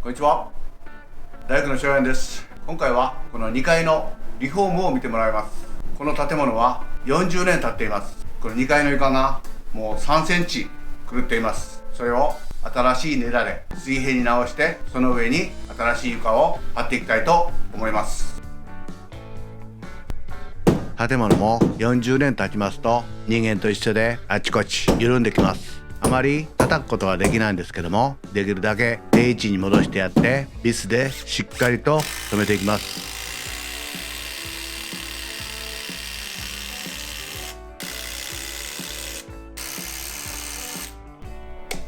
こんにちは。大工の翔也です。今回はこの2階のリフォームを見てもらいます。この建物は40年経っています。この2階の床がもう3センチ狂っています。それを新しい根太で水平に直して、その上に新しい床を張っていきたいと思います。建物も40年経ちますと人間と一緒であちこち緩んできます。あまり叩くことはできないんですけども、できるだけ定位置に戻してやってビスでしっかりと留めていきます。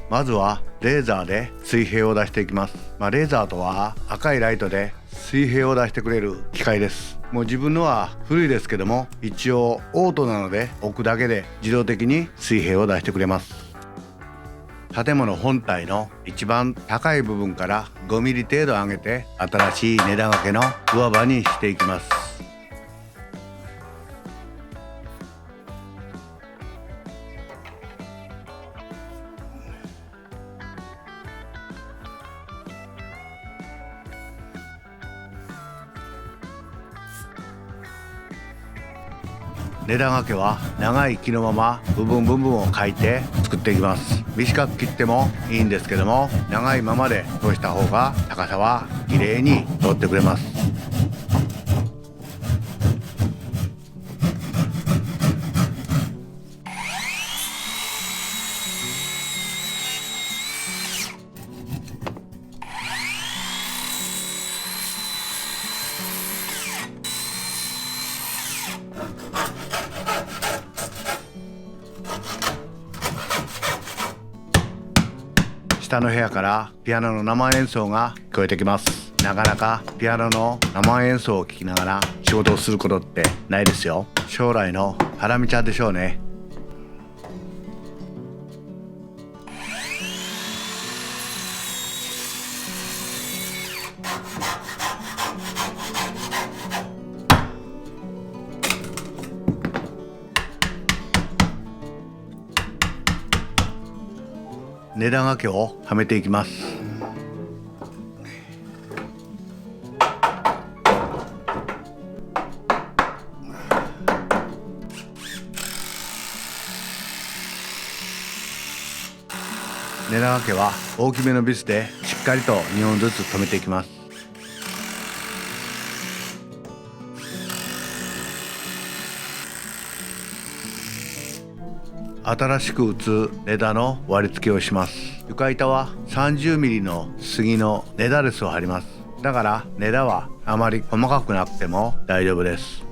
まずはレーザーで水平を出していきます。レーザーとは赤いライトで水平を出してくれる機械です。もう自分のは古いですけども、一応オートなので置くだけで自動的に水平を出してくれます。建物本体の一番高い部分から5ミリ程度上げて、新しい根太掛けの上場にしていきます。根太掛けは長い木のまま部分を書いて作っていきます。短く切ってもいいんですけども、長いままで通した方が高さはきれいに通ってくれます。下の部屋からピアノの生演奏が聞こえてきます。なかなかピアノの生演奏を聴きながら仕事をすることってないですよ。将来のハラミちゃんでしょうね。根太掛けをはめていきます。根太掛けは大きめのビスでしっかりと2本ずつ留めていきます。新しく打つ根太の割り付けをします。床板は30ミリの杉の根太レスを貼ります。だから根太はあまり細かくなくても大丈夫です。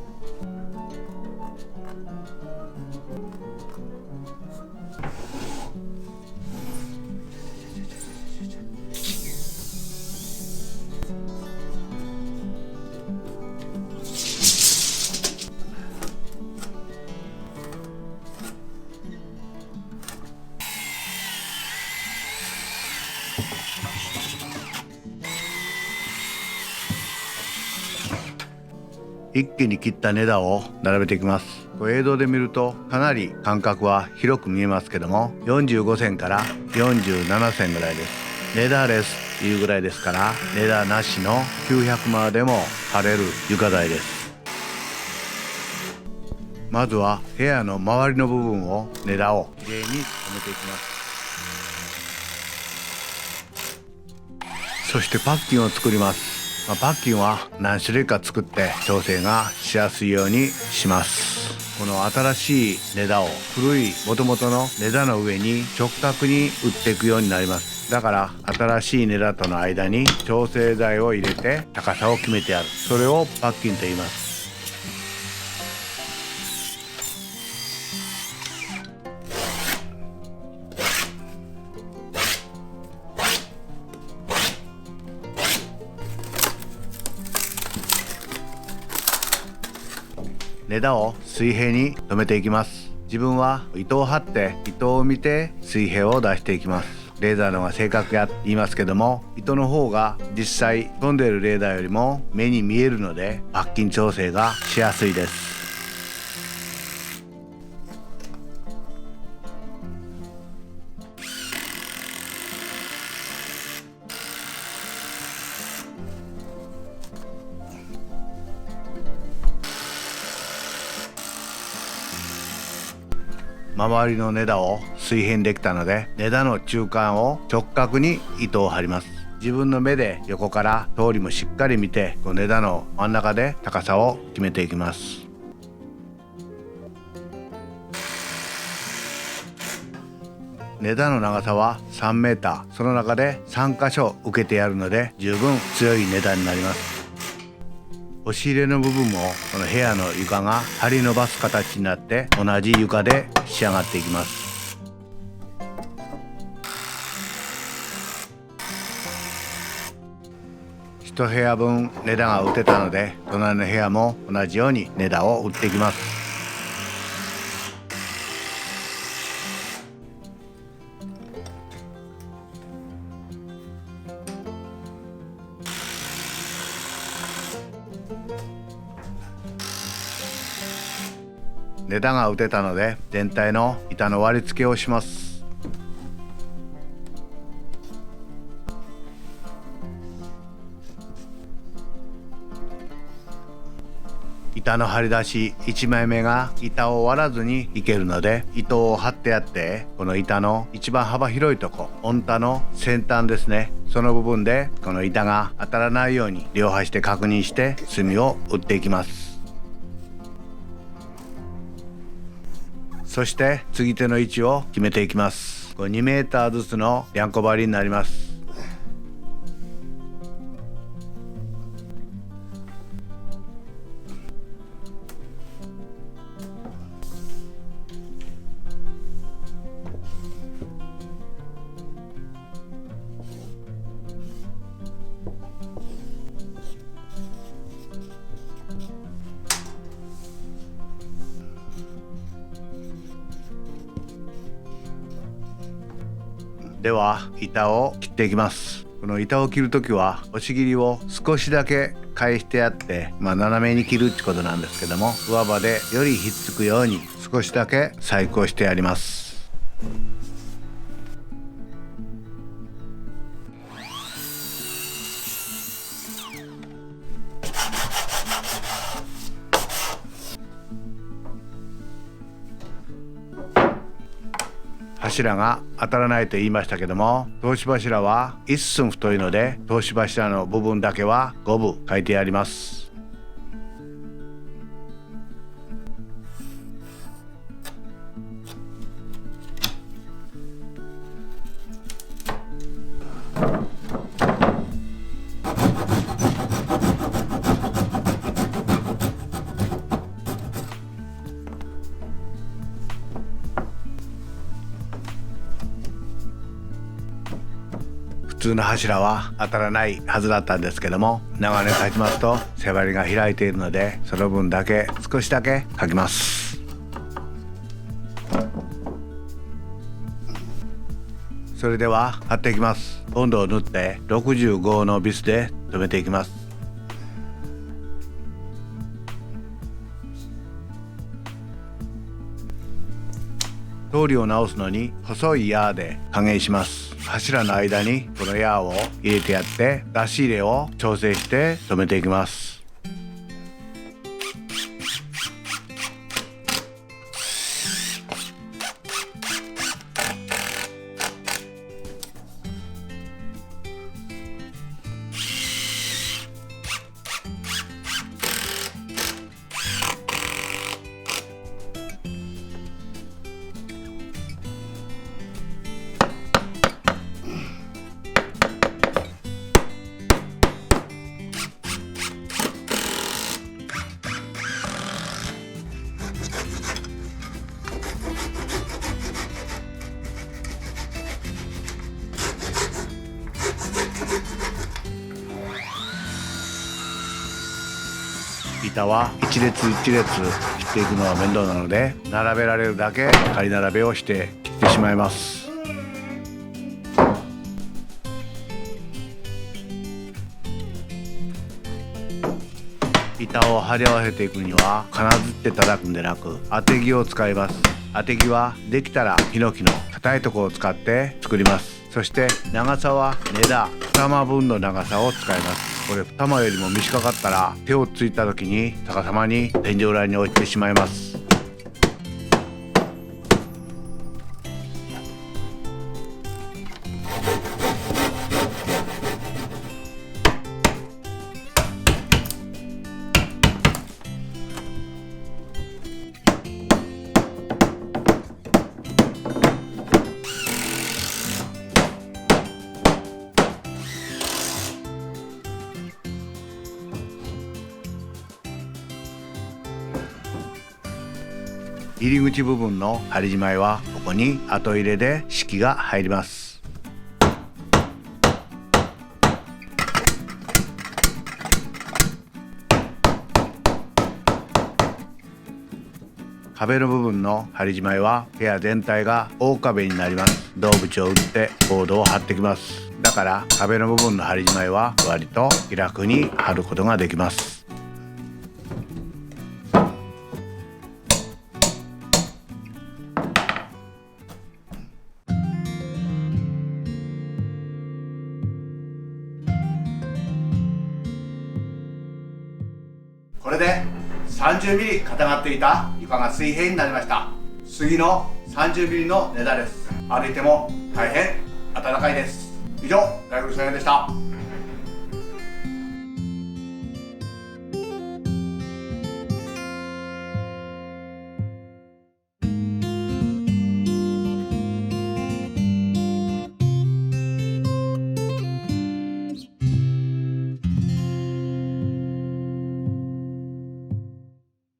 一気に切った根太を並べていきます。映像で見るとかなり間隔は広く見えますけども、45線から47線ぐらいです。根太レスっていうぐらいですから、根太なしの900マでも貼れる床材です。まずは部屋の周りの部分を根太をきれいに留めていきます。そしてパッキンを作ります。パッキンは何種類か作って調整がしやすいようにします。この新しい根太を古い元々の根太の上に直角に打っていくようになります。だから新しい根太との間に調整剤を入れて高さを決めてやる。それをパッキンと言います。根太を水平に留めていきます。自分は糸を張って糸を見て水平を出していきます。レーザーの方が正確やって言いますけども、糸の方が実際飛んでいるレーダーよりも目に見えるのでパッキン調整がしやすいです。周りの根太を水平にできたので、根太の中間を直角に糸を張ります。自分の目で横から通りもしっかり見て、この根太の真ん中で高さを決めていきます。根太の長さは3メーター、その中で3箇所受けてやるので十分強い根太になります。押し入れの部分もこの部屋の床が張り伸ばす形になって同じ床で仕上がっていきます。1部屋分根太が打てたので、隣の部屋も同じように根太を打っていきます。根太が打てたので全体の板の割り付けをします。板の張り出し1枚目が板を割らずにいけるので、糸を張ってやって、この板の一番幅広いとこ、音太の先端ですね、その部分でこの板が当たらないように両端で確認して隅を打っていきます。そして継ぎ手の位置を決めていきます。これ2メーターずつのりゃんこ針になります。では板を切っていきます。この板を切るときは押し切りを少しだけ返してやって、斜めに切るってことなんですけども、上刃でよりひっつくように少しだけ細工をしてやります。柱が当たらないと言いましたけども、通し柱は1寸太いので、通し柱の部分だけは5分書いてやります。普通の柱は当たらないはずだったんですけども、長年経ちますと背張りが開いているので、その分だけ少しだけ書きます。それでは貼っていきます。温度を塗って65のビスで留めていきます。通りを直すのに細い矢で加減します。柱の間にこの矢を入れてやって、出し入れを調整して留めていきます。板は一列一列切っていくのは面倒なので、並べられるだけ仮並べをして切ってしまいます。板を貼り合わせていくには金づって叩くんでなく、当て木を使います。当て木はできたらヒノキの硬いところを使って作ります。そして長さは根太2玉分の長さを使います。これ2玉よりも短かったら手をついた時に逆さまに天井裏に落ちてしまいます。入り口部分の針じまいはここに後入れで式が入ります。壁の部分の針じまいは部屋全体が大壁になります。動物を打ってボードを貼ってきます。だから壁の部分の針じまいは割と気楽に貼ることができます。これで30ミリ固まっていた床が水平になりました。杉の30ミリの根太です。歩いても大変暖かいです。以上、大黒さんでした。